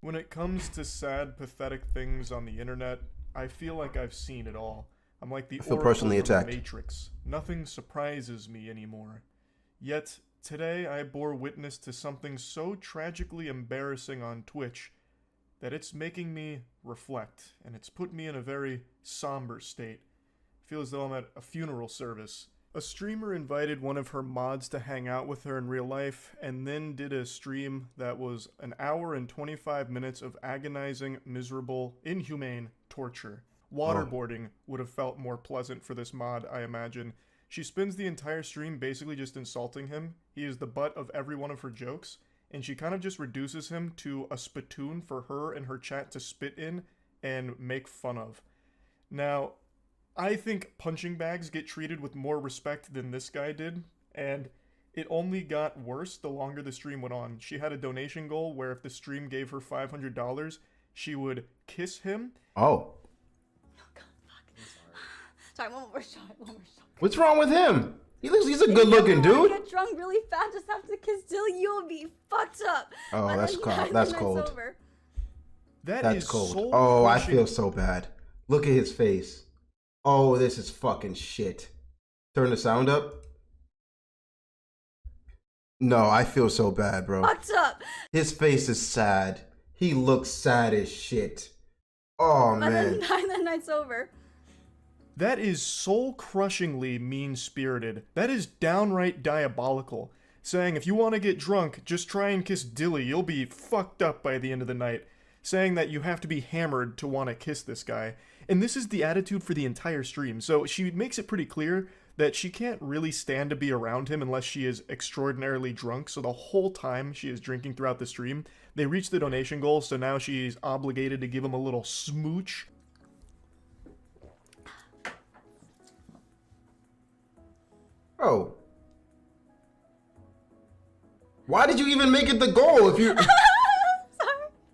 When it comes to sad, pathetic things on the internet, I feel like I've seen it all. I'm like the Oracle from the Matrix. Nothing surprises me anymore. Yet, today I bore witness to something so tragically embarrassing on Twitch that it's making me reflect, and it's put me in a very somber state. I feel as though I'm at a funeral service. A streamer invited one of her mods to hang out with her in real life, and then did a stream that was an hour and 25 minutes of agonizing, miserable, inhumane torture. Waterboarding would have felt more pleasant for this mod, I imagine. She spends the entire stream basically just insulting him. He is the butt of every one of her jokes, and she kind of just reduces him to a spittoon for her and her chat to spit in and make fun of. Now, I think punching bags get treated with more respect than this guy did, and it only got worse the longer the stream went on. She had a donation goal where if the stream gave her $500, she would kiss him. Oh. God, fuck. Sorry, one more shot. What's wrong with him? He's a good-looking dude. Get drunk really fast, just have to kiss till you'll be fucked up. Oh, that's cold. That's cold. That's cold. Oh, I feel so bad. Look at his face. Oh, this is fucking shit. Turn the sound up. No, I feel so bad, bro. Fucked up. His face is sad. He looks sad as shit. Oh, man. And then the night's over. That is soul-crushingly mean-spirited. That is downright diabolical. Saying if you want to get drunk, just try and kiss Dilly. You'll be fucked up by the end of the night. Saying that you have to be hammered to want to kiss this guy. And this is the attitude for the entire stream. So she makes it pretty clear that she can't really stand to be around him unless she is extraordinarily drunk. So the whole time she is drinking throughout the stream, they reach the donation goal, so now she's obligated to give him a little smooch. Bro. Why did you even make it the goal if you... Sorry.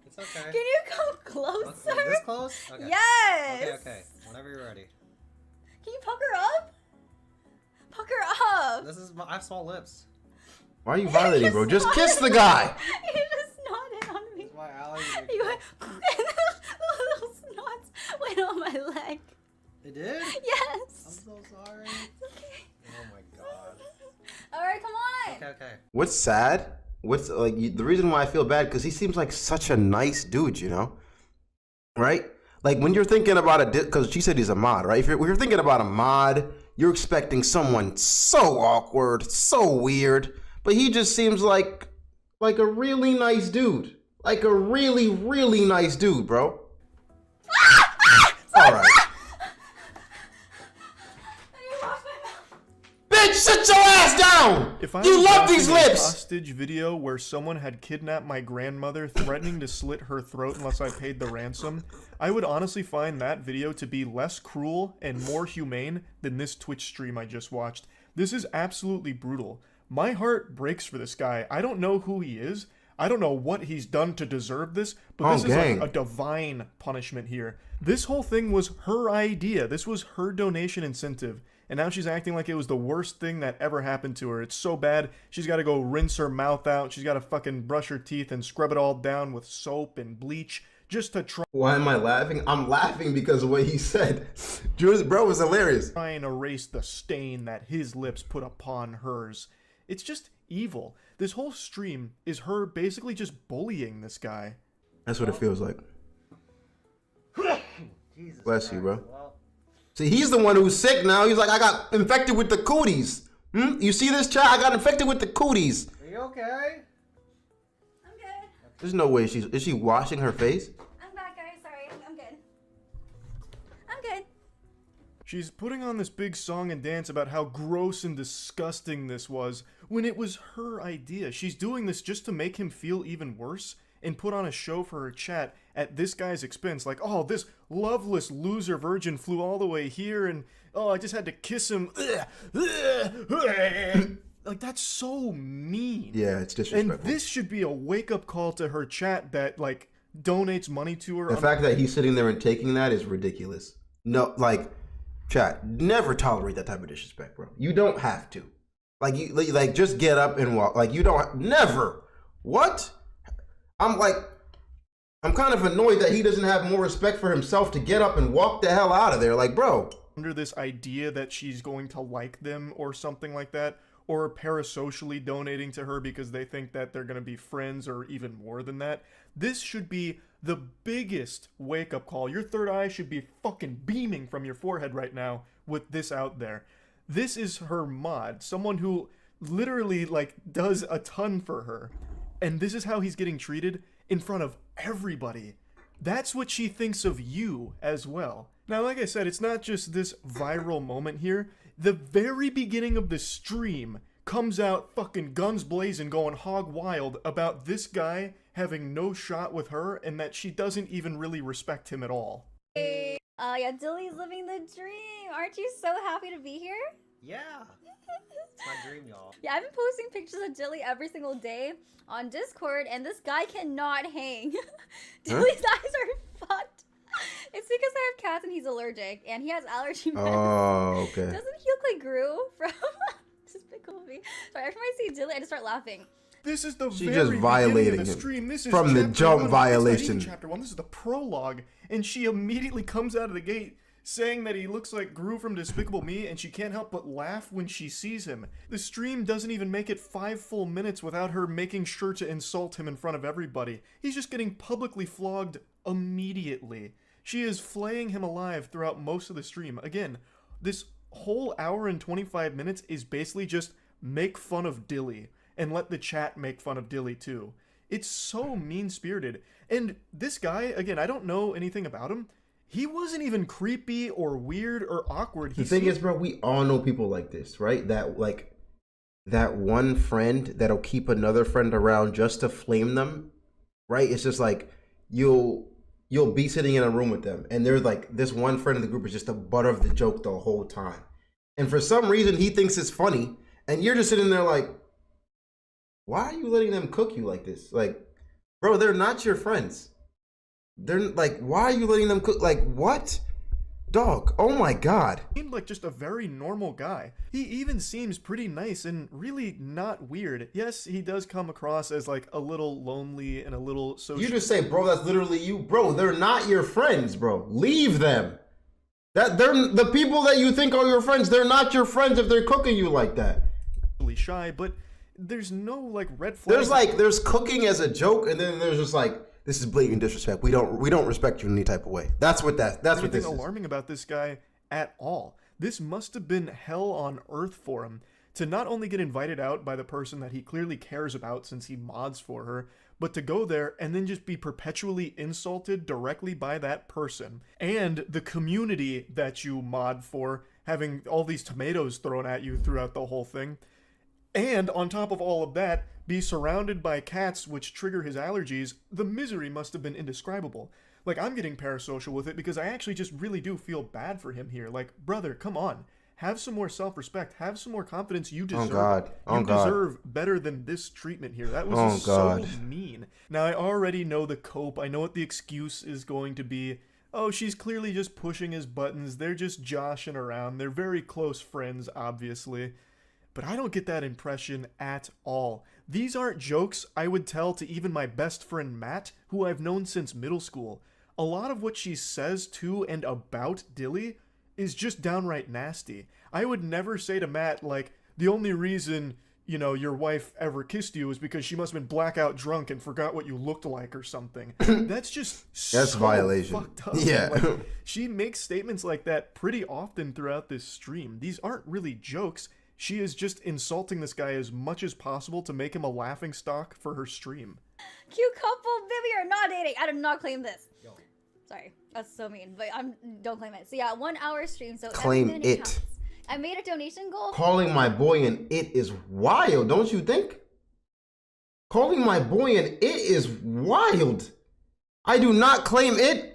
It's okay. Can you come closer? Okay, this close? Okay. Yes! Okay. Whenever you're ready. Can you pucker up? Pucker up! This is I have small lips. Why are you violating, bro? Just kiss the guy! You just nodded on me. This is my alley. You went, and the little snots went on my leg. It did? Yes! I'm so sorry. It's okay. Oh my god. Alright, come on! Okay. What's sad? What's like the reason why I feel bad? Because he seems like such a nice dude, you know? Right? Like when you're thinking about a, because she said he's a mod, right? If you're thinking about a mod, you're expecting someone so awkward, so weird, but he just seems like a really nice dude. Like a really, really nice dude, bro. All right. Bitch, sit your ass down! If I You was love these watching a lips! hostage video where someone had kidnapped my grandmother, threatening to slit her throat unless I paid the ransom, I would honestly find that video to be less cruel and more humane than this Twitch stream I just watched. This is absolutely brutal. My heart breaks for this guy. I don't know who he is. I don't know what he's done to deserve this, but this is like a divine punishment here. This whole thing was her idea. This was her donation incentive. And now she's acting like it was the worst thing that ever happened to her. It's so bad, she's got to go rinse her mouth out. She's got to fucking brush her teeth and scrub it all down with soap and bleach just to try. Why am I laughing? I'm laughing because of what he said. Bro was hilarious. Try and erase the stain that his lips put upon hers. It's just evil. This whole stream is her basically just bullying this guy. That's what it feels like. Jesus Bless you, bro. Well, See, he's the one who's sick now. He's like, I got infected with the cooties. You see this, chat? I got infected with the cooties. are you okay? I'm good. There's no way is she washing her face? I'm back, guys. Sorry. I'm good. I'm good. She's putting on this big song and dance about how gross and disgusting this was, when it was her idea. She's doing this just to make him feel even worse and put on a show for her chat at this guy's expense. Like, oh, this loveless loser virgin flew all the way here and, oh, I just had to kiss him. Like, that's so mean. Yeah, it's disrespectful. And this should be a wake-up call to her chat that, like, donates money to her. The fact that he's sitting there and taking that is ridiculous. No, like, chat, never tolerate that type of disrespect, bro. You don't have to. Like, you like just get up and walk. Like, you don't, never. What? I'm like, I'm kind of annoyed that he doesn't have more respect for himself to get up and walk the hell out of there. Like, bro. Under this idea that she's going to like them or something like that, or parasocially donating to her because they think that they're going to be friends or even more than that. This should be the biggest wake-up call. Your third eye should be fucking beaming from your forehead right now with this out there. This is her mod, someone who literally, like, does a ton for her. And this is how he's getting treated in front of everybody. That's what she thinks of you as well. Now, like I said, it's not just this viral moment here. The very beginning of the stream comes out fucking guns blazing, going hog wild about this guy having no shot with her and that she doesn't even really respect him at all. Hey, yeah, Dilly's living the dream. Aren't you so happy to be here? Yeah. It's my dream, y'all. Yeah, I've been posting pictures of Dilly every single day on Discord, and this guy cannot hang. Dilly's eyes are fucked. It's because I have cats and he's allergic, and he has allergy meds. Oh, okay. Doesn't he look like Gru from Despicable Me? Sorry, every time I see Dilly, I just start laughing. This is the She very just beginning violating of the him stream. This is from the chapter jump one. violation. It's not even chapter 1. This is the prologue, and she immediately comes out of the gate saying that he looks like Gru from Despicable Me, and she can't help but laugh when she sees him. The stream doesn't even make it 5 full minutes without her making sure to insult him in front of everybody. He's just getting publicly flogged immediately. She is flaying him alive throughout most of the stream. Again, this whole hour and 25 minutes is basically just make fun of Dilly, and let the chat make fun of Dilly too. It's so mean-spirited. And this guy, again, I don't know anything about him. He wasn't even creepy or weird or awkward. The thing is, bro, we all know people like this, right? That, like, that one friend that'll keep another friend around just to flame them, right? It's just like, you'll be sitting in a room with them, and they're like, this one friend in the group is just the butt of the joke the whole time. And for some reason, he thinks it's funny, and you're just sitting there like, why are you letting them cook you like this? Like, bro, they're not your friends. They're like, why are you letting them cook? Like, what? Dog, oh my god. Seemed like just a very normal guy. He even seems pretty nice and really not weird. Yes, he does come across as like a little lonely and a little social. You just say, bro, that's literally you. Bro, they're not your friends, bro. Leave them. That they're the people that you think are your friends. They're not your friends if they're cooking you like that. Shy, but there's no like red flags. There's cooking as a joke, and then there's just like, this is blatant disrespect. We don't respect you in any type of way. That's what this is. Alarming about this guy at all. This must have been hell on earth for him to not only get invited out by the person that he clearly cares about since he mods for her, but to go there and then just be perpetually insulted directly by that person and the community that you mod for, having all these tomatoes thrown at you throughout the whole thing. And on top of all of that, be surrounded by cats which trigger his allergies. The misery must have been indescribable. Like, I'm getting parasocial with it because I actually just really do feel bad for him here. Like, brother, come on. Have some more self-respect. Have some more confidence. You deserve you deserve better than this treatment here. That was so mean. Now, I already know the cope. I know what the excuse is going to be. Oh, she's clearly just pushing his buttons. They're just joshing around. They're very close friends, obviously. But I don't get that impression at all. These aren't jokes I would tell to even my best friend Matt, who I've known since middle school. A lot of what she says to and about Dilly is just downright nasty. I would never say to Matt, like, the only reason, you know, your wife ever kissed you is because she must have been blackout drunk and forgot what you looked like or something. That's just that's violation. Fucked up. Yeah. Like, she makes statements like that pretty often throughout this stream. These aren't really jokes. She is just insulting this guy as much as possible to make him a laughingstock for her stream. Cute couple, Vivi are not dating. I did not claim this. Yo. Sorry, that's so mean, but don't claim it. So yeah, 1 hour stream, so claim it. Counts. I made a donation goal. Calling my boy an it is wild, don't you think? Calling my boy an it is wild. I do not claim it.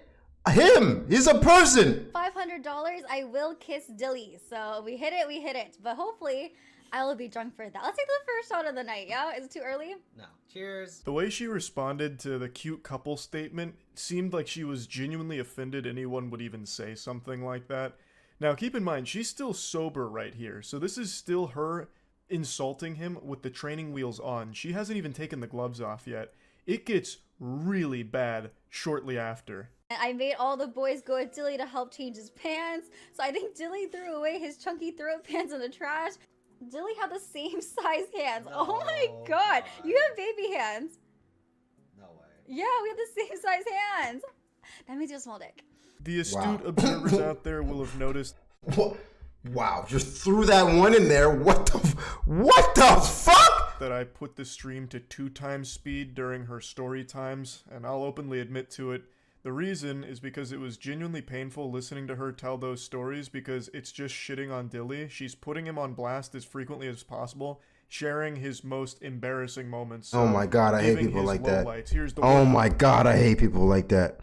Him. He's a person. $500. I will kiss Dilly. So we hit it. But hopefully, I will be drunk for that. Let's take the first shot of the night. Yeah, is it too early? No. Cheers. The way she responded to the cute couple statement seemed like she was genuinely offended anyone would even say something like that. Now, keep in mind, she's still sober right here, so this is still her insulting him with the training wheels on. She hasn't even taken the gloves off yet. It gets really bad shortly after. I made all the boys go at Dilly to help change his pants, so I think Dilly threw away his chunky throat pants in the trash. Dilly had the same size hands. No, Oh my god. You have baby hands. No way. Yeah, we have the same size hands. That means you have a small dick. The astute observers out there will have noticed. Wow, just threw that one in there. What the fuck? That I put the stream to 2 times speed during her story times, and I'll openly admit to it. The reason is because it was genuinely painful listening to her tell those stories, because it's just shitting on Dilly. She's putting him on blast as frequently as possible, sharing his most embarrassing moments. Oh my god, I hate people like that. Oh my god, I hate people like that.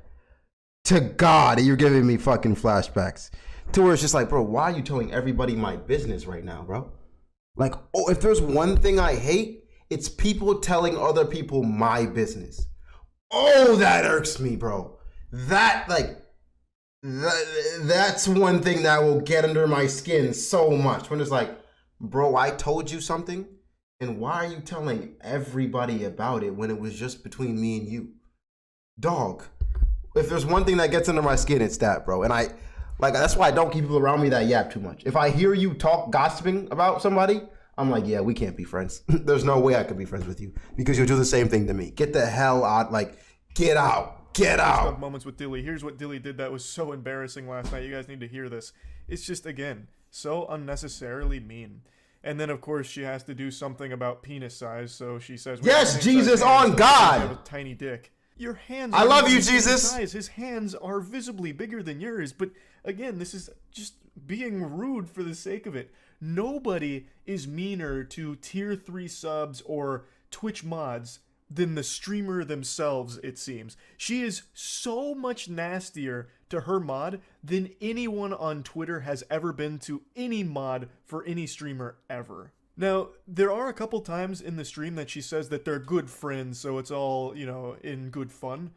To God, you're giving me fucking flashbacks. To where it's just like, bro, why are you telling everybody my business right now, bro? Like, oh, if there's one thing I hate, it's people telling other people my business. Oh, that irks me, bro. That's one thing that will get under my skin so much. When it's like, bro, I told you something, and why are you telling everybody about it when it was just between me and you? Dog. If there's one thing that gets under my skin, it's that, bro. And that's why I don't keep people around me that yap too much. If I hear you talk gossiping about somebody, I'm like, yeah, we can't be friends. There's no way I could be friends with you because you'll do the same thing to me. Get the hell out. Like, get out. Get out. Moments with Dilly. Here's what Dilly did that was so embarrassing last night. You guys need to hear this. It's just, again, so unnecessarily mean. And then, of course, she has to do something about penis size. So she says, yes, Jesus on God. You have a tiny dick. Your hands I love you, Jesus. Size. His hands are visibly bigger than yours. But again, this is just being rude for the sake of it. Nobody is meaner to tier 3 subs or Twitch mods than the streamer themselves, it seems. She is so much nastier to her mod than anyone on Twitter has ever been to any mod for any streamer ever. Now, there are a couple times in the stream that she says that they're good friends, so it's all, in good fun.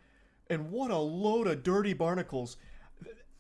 And what a load of dirty barnacles.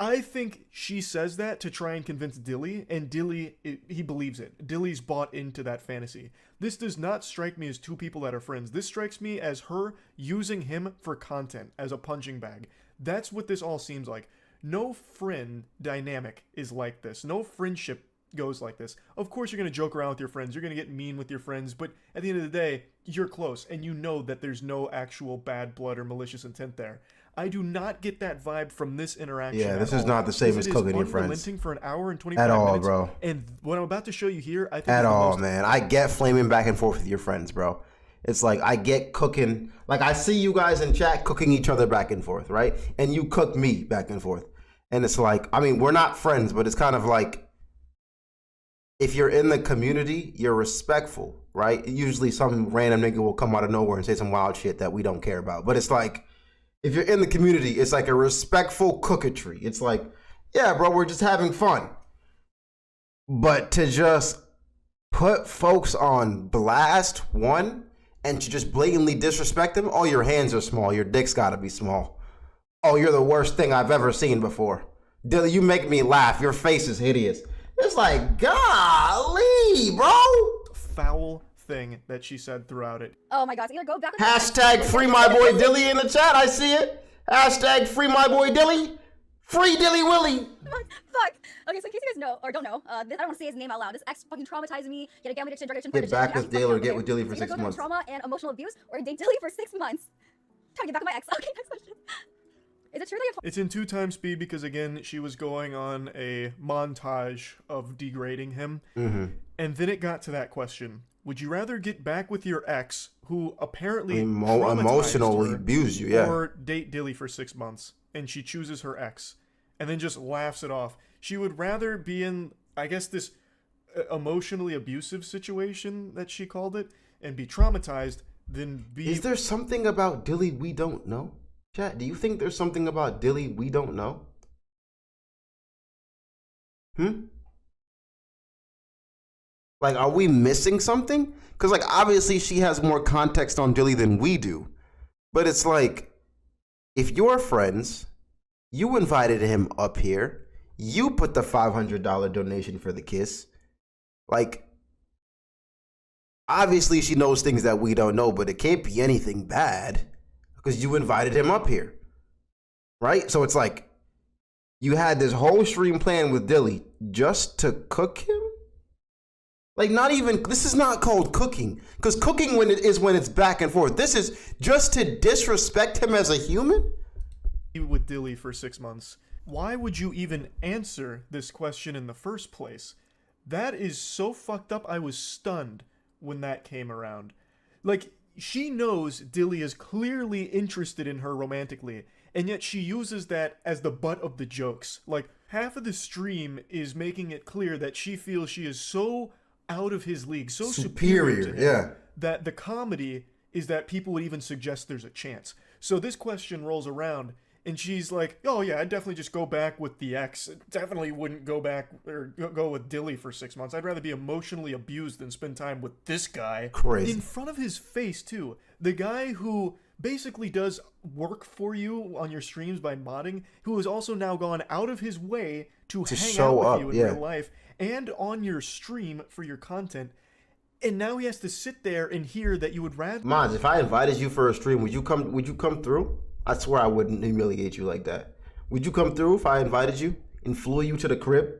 I think she says that to try and convince Dilly, and Dilly, he believes it. Dilly's bought into that fantasy. This does not strike me as 2 people that are friends. This strikes me as her using him for content, as a punching bag. That's what this all seems like. No friend dynamic is like this. No friendship goes like this. Of course you're going to joke around with your friends, you're going to get mean with your friends, but at the end of the day, you're close, and you know that there's no actual bad blood or malicious intent there. I do not get that vibe from this interaction. Yeah, this is not the same as cooking your friends. Unrelenting for an hour and 25 at all, minutes, bro. And what I'm about to show you here, I think at all, man. I get flaming back and forth with your friends, bro. It's like I get cooking. Like I see you guys in chat cooking each other back and forth, right? And you cook me back and forth. And it's like, I mean, we're not friends, but it's kind of like, if you're in the community, you're respectful, right? Usually some random nigga will come out of nowhere and say some wild shit that we don't care about. But it's like, if you're in the community, it's like a respectful cooketry. It's like, yeah, bro, we're just having fun. But to just put folks on blast, one, and to just blatantly disrespect them, oh, your hands are small. Your dick's gotta be small. Oh, you're the worst thing I've ever seen before. Dilly, you make me laugh. Your face is hideous. It's like, golly, bro. Foul thing that she said throughout it. Oh my god, so either go back with Hashtag free my boy Dilly in the chat. I see it. Hashtag free my boy Dilly. Free Dilly Willy. Fuck. Okay, so in case you guys know, or don't know, I don't want to say his name out loud. This ex fucking traumatized me. Get a gambling addiction, drug addiction, Get back with Dilly or get with Dilly for 6 go months. Trauma and emotional abuse, or date Dilly for 6 months. Trying to get back with my ex. Okay, next question. Is it true that you have... It's in 2 times speed because, again, she was going on a montage of degrading him. Mm-hmm. And then it got to that question. Would you rather get back with your ex, who apparently emotionally abused you, yeah, or date Dilly for 6 months? And she chooses her ex. And then just laughs it off. She would rather be in, I guess, this emotionally abusive situation that she called it, and be traumatized, than be... Is there something about Dilly we don't know? Chat, do you think there's something about Dilly we don't know? Like, are we missing something? Because, like, obviously she has more context on Dilly than we do. But it's like, if you're friends, you invited him up here, you put the $500 donation for the kiss. Like, Obviously, she knows things that we don't know, but it can't be anything bad because you invited him up here, right? So it's like you had this whole stream plan with Dilly just to cook him. Like, not even, this is not called cooking, because cooking when it's back and forth. This is just to disrespect him as a human. With Dilly for 6 months. Why would you even answer this question in the first place? That is so fucked up. I was stunned when that came around. Like, she knows Dilly is clearly interested in her romantically, and yet she uses that as the butt of the jokes. Like, half of the stream is making it clear that she feels she is so out of his league, so superior to him, yeah, that the comedy is that people would even suggest there's a chance. So this question rolls around, and she's like, oh yeah, I'd definitely just go back with the ex. Definitely wouldn't go back or go with Dilly for 6 months. I'd rather be emotionally abused than spend time with this guy. Crazy. In front of his face, too. The guy who basically does work for you on your streams by modding, who has also now gone out of his way to hang show out up, with you in yeah, real life and on your stream for your content. And now he has to sit there and hear that you would rather... Mons, if I invited you for a stream, would you come through? I swear I wouldn't humiliate you like that. Would you come through if I invited you and flew you to the crib?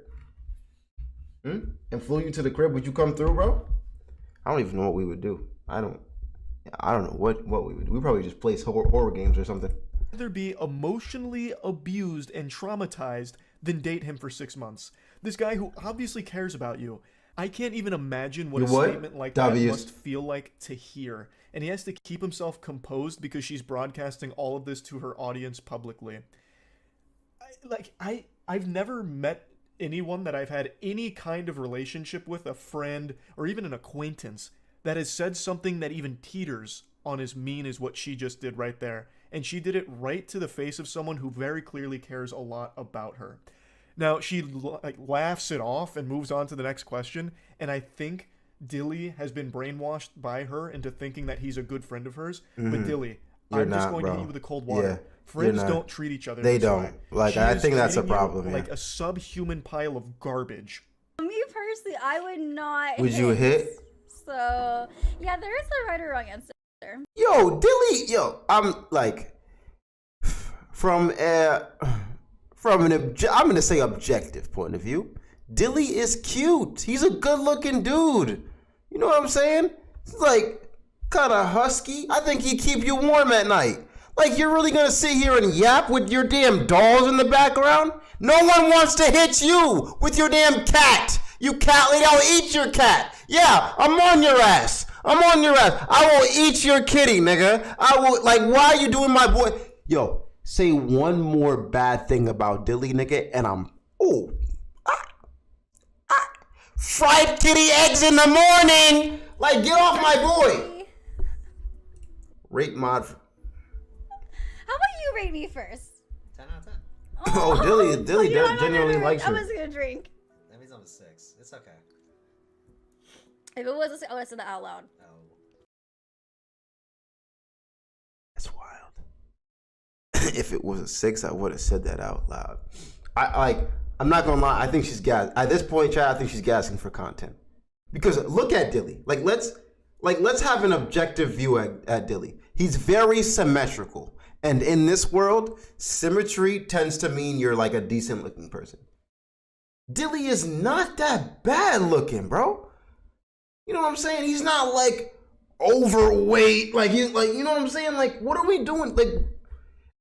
And flew you to the crib, would you come through, bro? I don't even know what we would do. I don't know what we would do. We'd probably just play horror games or something. Rather be emotionally abused and traumatized than date him for 6 months. This guy who obviously cares about you. I can't even imagine what statement like that must feel like to hear. And he has to keep himself composed because she's broadcasting all of this to her audience publicly. I've never met anyone that I've had any kind of relationship with, a friend or even an acquaintance, that has said something that even teeters on as mean as what she just did right there. And she did it right to the face of someone who very clearly cares a lot about her. Now, she laughs it off and moves on to the next question, and I think Dilly has been brainwashed by her into thinking that he's a good friend of hers. But Dilly, I'm just going to hit you with the cold water. Yeah, friends don't treat each other this way. Like, I think that's a problem. Like a subhuman pile of garbage. Me personally, I would not. Would you hit? So, yeah, there is a right or wrong answer. Yo, Dilly, I'm like, I'm gonna say objective point of view, Dilly is cute. He's a good looking dude. You know what I'm saying? He's like kind of husky. I think he'd keep you warm at night. Like, you're really gonna sit here and yap with your damn dolls in the background? No one wants to hit you with your damn cat. You cat lady, I'll eat your cat. Yeah, I'm on your ass. I will eat your kitty, nigga. I will, like, why are you doing my boy? Yo, say one more bad thing about Dilly, nigga, and I'm, fried kitty eggs in the morning. Like, get off my boy. Rate mod. How about you rate me first? 10 out of 10. Oh, Dilly genuinely likes her. I was gonna drink. That means I'm a 6. It's okay. If it was a 6, I would have said that out loud. No. That's wild. If it was a 6, I would have said that out loud. I'm not gonna lie. I think she's gas. At this point, Chad, I think she's gassing for content. Because look at Dilly. Let's have an objective view at Dilly. He's very symmetrical, and in this world, symmetry tends to mean you're like a decent looking person. Dilly is not that bad looking, bro. You know what I'm saying? He's not like overweight. Like, he's like, you know what I'm saying? Like, what are we doing? Like,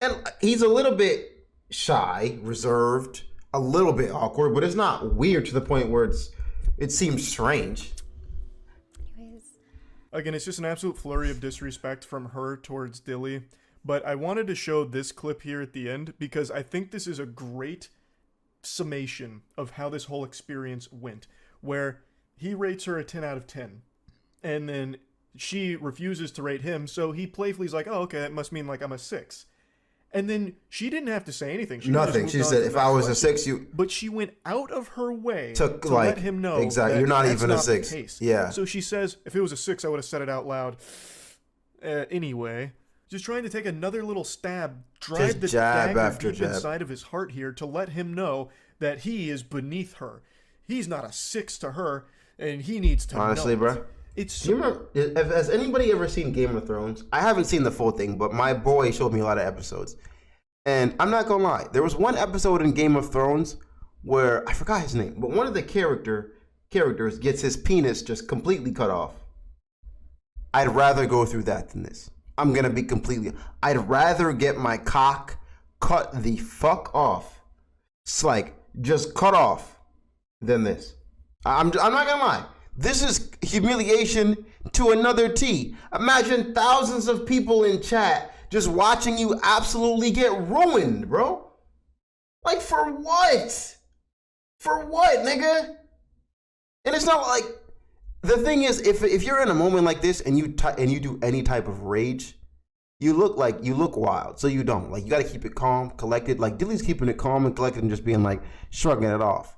and he's a little bit shy, reserved, a little bit awkward, but it's not weird to the point where it seems strange. Anyways. Again, it's just an absolute flurry of disrespect from her towards Dilly. But I wanted to show this clip here at the end because I think this is a great summation of how this whole experience went, where he rates her a 10 out of 10, and then she refuses to rate him, so he playfully is like, oh, okay, that must mean like I'm a 6. And then she didn't have to say anything. Nothing. She said, if I was a 6, you... But she went out of her way to let him know exactly, you're not even a 6. Yeah. So she says, if it was a 6, I would have said it out loud. Anyway, just trying to take another little stab, drive the dagger deep inside of his heart here to let him know that he is beneath her. He's not a 6 to her, and he needs to know it. Bro. It's so- Do you remember? Has anybody ever seen Game of Thrones? I haven't seen the full thing, but my boy showed me a lot of episodes. And I'm not gonna lie, there was one episode in Game of Thrones where I forgot his name, but one of the characters gets his penis just completely cut off. I'd rather go through that than this. I'm gonna be completely. I'd rather get my cock cut the fuck off. It's like just cut off than this. I'm not gonna lie. This is humiliation to another T. Imagine thousands of people in chat just watching you absolutely get ruined, bro. Like, for what? For what, nigga? And it's not like, the thing is, if you're in a moment like this and you do any type of rage, you look wild. So you don't. Like, you gotta keep it calm, collected. Like, Dilly's keeping it calm and collected and just being like, shrugging it off.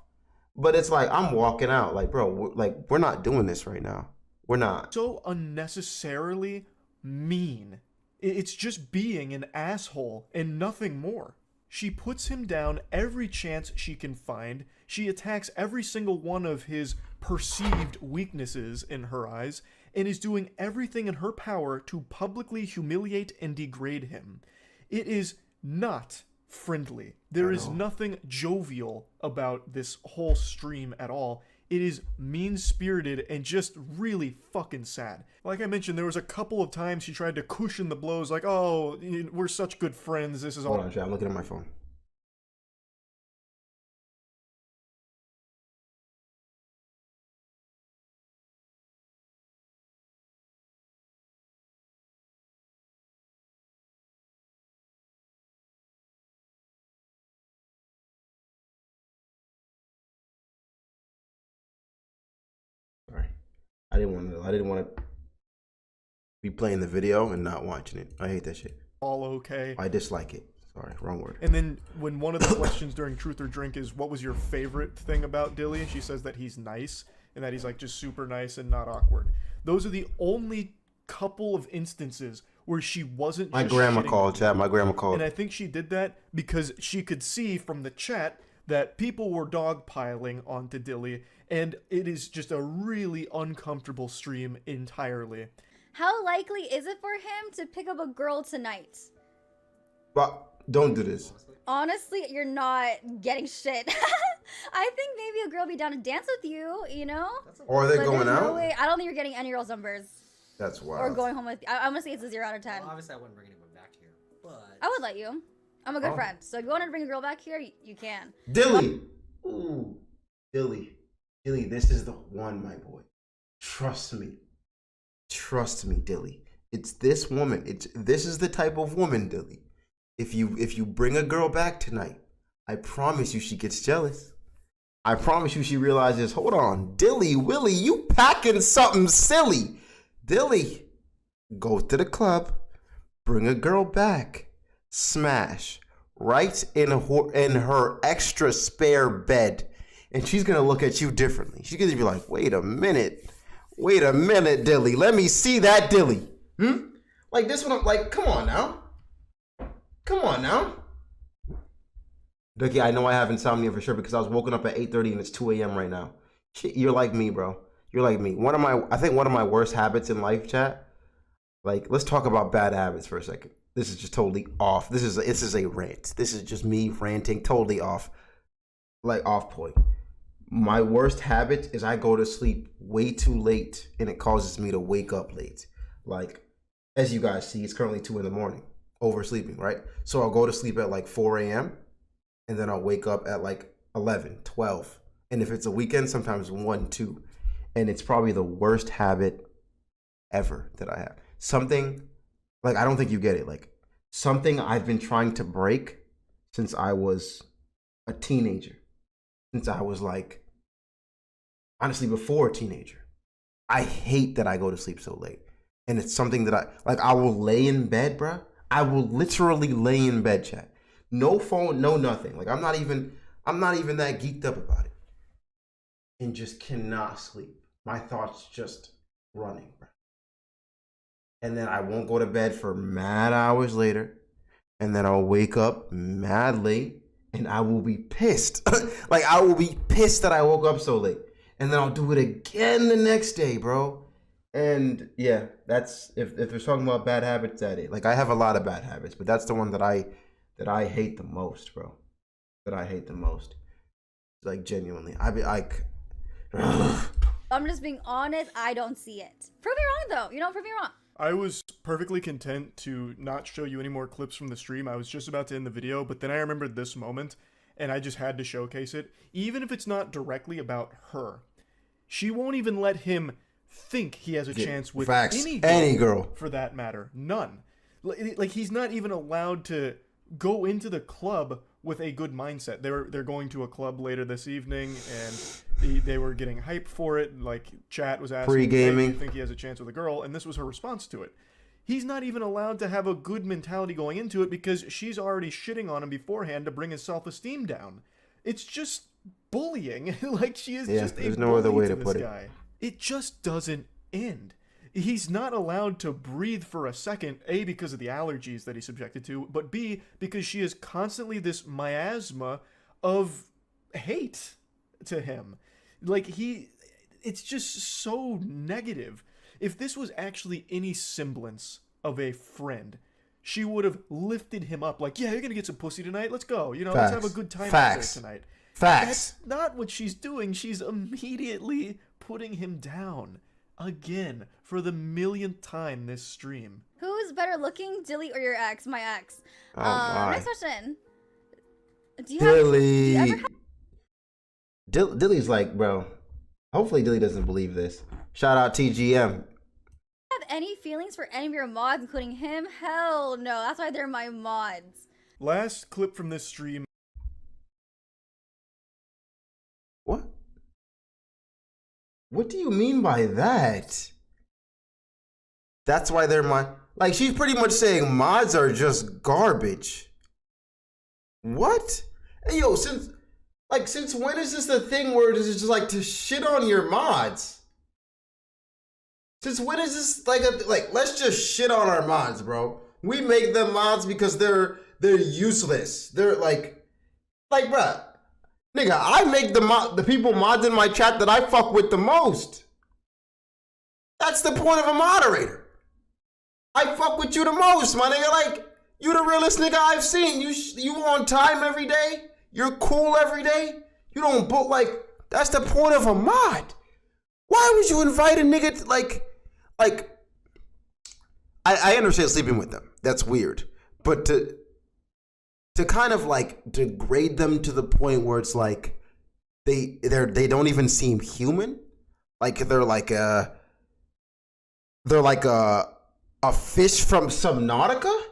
But it's like, I'm walking out. Like, bro, we're not doing this right now. We're not. So unnecessarily mean. It's just being an asshole and nothing more. She puts him down every chance she can find. She attacks every single one of his perceived weaknesses in her eyes and is doing everything in her power to publicly humiliate and degrade him. It is not friendly. There is nothing jovial about this whole stream at all. It is mean-spirited and just really fucking sad. Like I mentioned, there was a couple of times she tried to cushion the blows, like, oh, we're such good friends, this is all... Hold on, chat, I'm looking at my phone. Sorry. I didn't want to be playing the video and not watching it. I hate that shit. All okay. I dislike it. Sorry, wrong word. And then when one of the questions during Truth or Drink is, what was your favorite thing about Dilly? And she says that he's nice and that he's like just super nice and not awkward. Those are the only couple of instances where she wasn't My just grandma shitting called, on chat. him. My grandma called. And I think she did that because she could see from the chat that people were dogpiling onto Dilly, and it is just a really uncomfortable stream entirely. How likely is it for him to pick up a girl tonight? But don't do this. Honestly, you're not getting shit. I think maybe a girl be down to dance with you, you know? Or are they But going there's out? No way. I don't think you're getting any girls' numbers. That's wild. Or going home with. I'm gonna say it's a 0 out of 10. Well, obviously, I wouldn't bring anyone back here, but I would let you. I'm a good friend. So if you want to bring a girl back here, you can. Dilly. Ooh. Dilly. Dilly, this is the one, my boy. Trust me. Trust me, Dilly. It's this woman. This is the type of woman, Dilly. If you bring a girl back tonight, I promise you she gets jealous. I promise you she realizes, hold on, Dilly, Willie, you packing something silly. Dilly, go to the club, bring a girl back, smash right in her extra spare bed, and she's gonna look at you differently. She's gonna be like, wait a minute, Dilly, let me see that Dilly. Like this one, like, come on now. Ducky, I know I have insomnia for sure because I was woken up at 8:30 and it's 2 a.m. right now. Shit, you're like me, bro. You're like me. I think one of my worst habits in life, chat. Like, let's talk about bad habits for a second. This is just totally off. This is a rant. This is just me ranting, totally off. Like, off point. My worst habit is I go to sleep way too late and it causes me to wake up late. Like, as you guys see, it's currently 2 in the morning. Oversleeping, right? So I'll go to sleep at like 4 a.m. and then I'll wake up at like 11, 12. And if it's a weekend, sometimes 1, 2. And it's probably the worst habit ever that I have. Something, like, I don't think you get it. Like, something I've been trying to break since I was a teenager. Since I was like, honestly, before a teenager. I hate that I go to sleep so late. And it's something that I will lay in bed, bruh. I will literally lay in bed, chat. No phone, no nothing. Like, I'm not even that geeked up about it. And just cannot sleep. My thoughts just running, bro. And then I won't go to bed for mad hours later. And then I'll wake up mad late. And I will be pissed. Like, I will be pissed that I woke up so late. And then I'll do it again the next day, bro. And yeah, that's if they're talking about bad habits, that it. Like I have a lot of bad habits, but that's the one that I hate the most, bro. That I hate the most. Like genuinely, I be like. I'm just being honest. I don't see it. Prove me wrong though. Prove me wrong. I was perfectly content to not show you any more clips from the stream. I was just about to end the video, but then I remembered this moment, and I just had to showcase it. Even if it's not directly about her, she won't even let him think he has a chance with any girl, for that matter. None. Like he's not even allowed to go into the club with a good mindset. They're going to a club later this evening, and they were getting hyped for it. Like chat was asking, pre-gaming, "Hey, do you think he has a chance with a girl?" And this was her response to it. He's not even allowed to have a good mentality going into it because she's already shitting on him beforehand to bring his self-esteem down. It's just bullying. Like she is just a there's no other way to put it. It just doesn't end. He's not allowed to breathe for a second, A, because of the allergies that he's subjected to, but B, because she is constantly this miasma of hate to him. Like it's just so negative. If this was actually any semblance of a friend, she would have lifted him up like, yeah, you're going to get some pussy tonight. Let's go. Let's have a good time out there tonight. That's not what she's doing. She's immediately putting him down. Again, for the millionth time this stream. Who's better looking, Dilly or your ex? My ex. Oh my. Next question. Dilly. Dilly's like, bro. Hopefully Dilly doesn't believe this. Shout out TGM. Have any feelings for any of your mods, including him? Hell no. That's why they're my mods. Last clip from this stream. What? What do you mean by that? That's why they're my... Like, she's pretty much saying mods are just garbage. What? Hey, yo, since when is this the thing where it's just like to shit on your mods? Since when is this like let's just shit on our mods, bro? We make them mods because they're useless. They're like bruh. Nigga, I make the people mods in my chat that I fuck with the most. That's the point of a moderator. I fuck with you the most, my nigga. Like, you the realest nigga I've seen. You on time every day. You're cool every day. You don't book that's the point of a mod. Why would you invite a nigga to I understand sleeping with them. That's weird. But to kind of degrade them to the point where it's like they don't even seem human. Like they're like a fish from Subnautica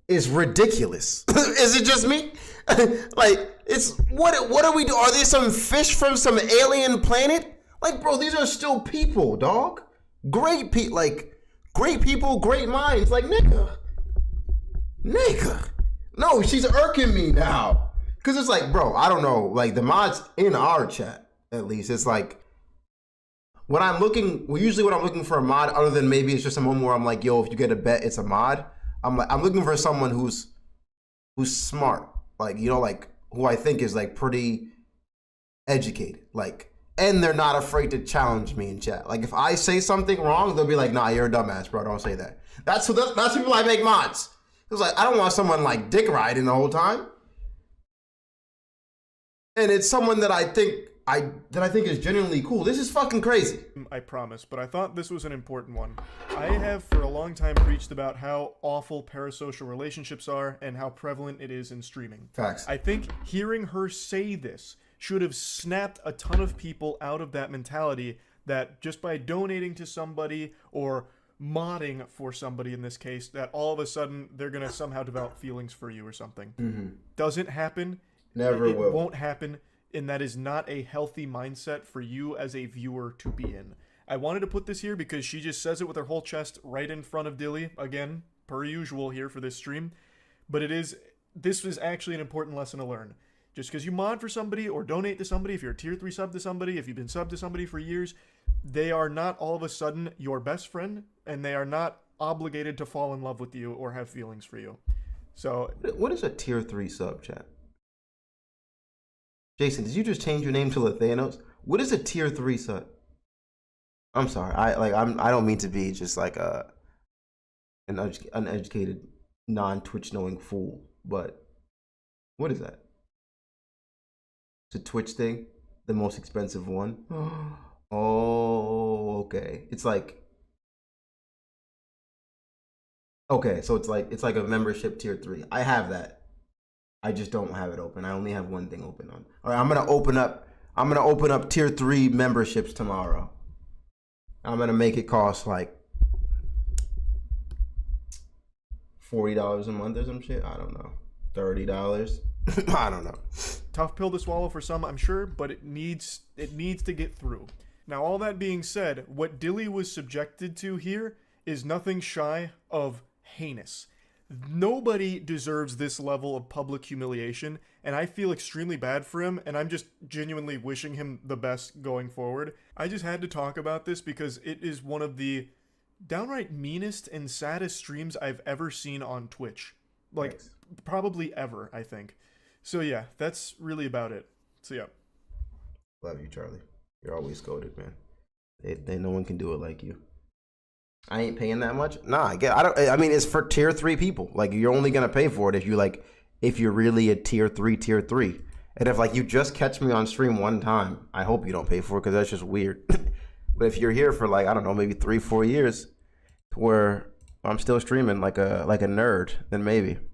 is ridiculous. Is it just me? It's what are we do? Are they some fish from some alien planet? Like, bro, these are still people, dog. Great people, great minds. Like, nigga. No, she's irking me now. Cause it's like, bro, I don't know. Like the mods in our chat, at least, it's like when I'm looking for a mod, other than maybe it's just a moment where I'm like, yo, if you get a bet, it's a mod. I'm looking for someone who's smart, who I think is pretty educated, and they're not afraid to challenge me in chat. Like if I say something wrong, they'll be like, nah, you're a dumbass, bro. Don't say that. That's people I make mods. It's like I don't want someone dick riding the whole time. And it's someone that I think is genuinely cool. This is fucking crazy. I promise, but I thought this was an important one. I have for a long time preached about how awful parasocial relationships are and how prevalent it is in streaming. Facts. I think hearing her say this should have snapped a ton of people out of that mentality that just by donating to somebody or modding for somebody in this case, that all of a sudden they're going to somehow develop feelings for you or something. Mm-hmm. Doesn't happen. Never will. It won't happen. And that is not a healthy mindset for you as a viewer to be in. I wanted to put this here because she just says it with her whole chest right in front of Dilly. Again, per usual here for this stream. But this is actually an important lesson to learn. Just because you mod for somebody or donate to somebody, if you're a tier 3 sub to somebody, if you've been sub to somebody for years, they are not all of a sudden your best friend, and they are not obligated to fall in love with you or have feelings for you. So, what is a tier 3 sub, chat? Jason, did you just change your name to Lathanos? What is a tier 3 sub? I'm sorry. I don't mean to be just like an uneducated, non-Twitch knowing fool, but what is that? It's a Twitch thing, the most expensive one. Oh, okay. It's like okay, so it's like a membership tier 3. I have that. I just don't have it open. I only have one thing open on. All right, I'm gonna open up tier 3 memberships tomorrow. I'm gonna make it cost like $40 a month or some shit. I don't know. $30. I don't know. Tough pill to swallow for some, I'm sure, but it needs to get through. Now, all that being said, what Dilly was subjected to here is nothing shy of heinous. Nobody deserves this level of public humiliation, and I feel extremely bad for him, and I'm just genuinely wishing him the best going forward. I just had to talk about this because it is one of the downright meanest and saddest streams I've ever seen on Twitch. Like, Thanks. probably ever, I think. So yeah, that's really about it. So yeah. Love you, Charlie. You're always goated, man. They no one can do it like you. I ain't paying that much. Nah, I mean, it's for tier 3 people. Like, you're only gonna pay for it if you're really a tier 3. And if like you just catch me on stream one time, I hope you don't pay for it because that's just weird. But if you're here for like, I don't know, maybe 3-4 years, where I'm still streaming like a nerd, then maybe.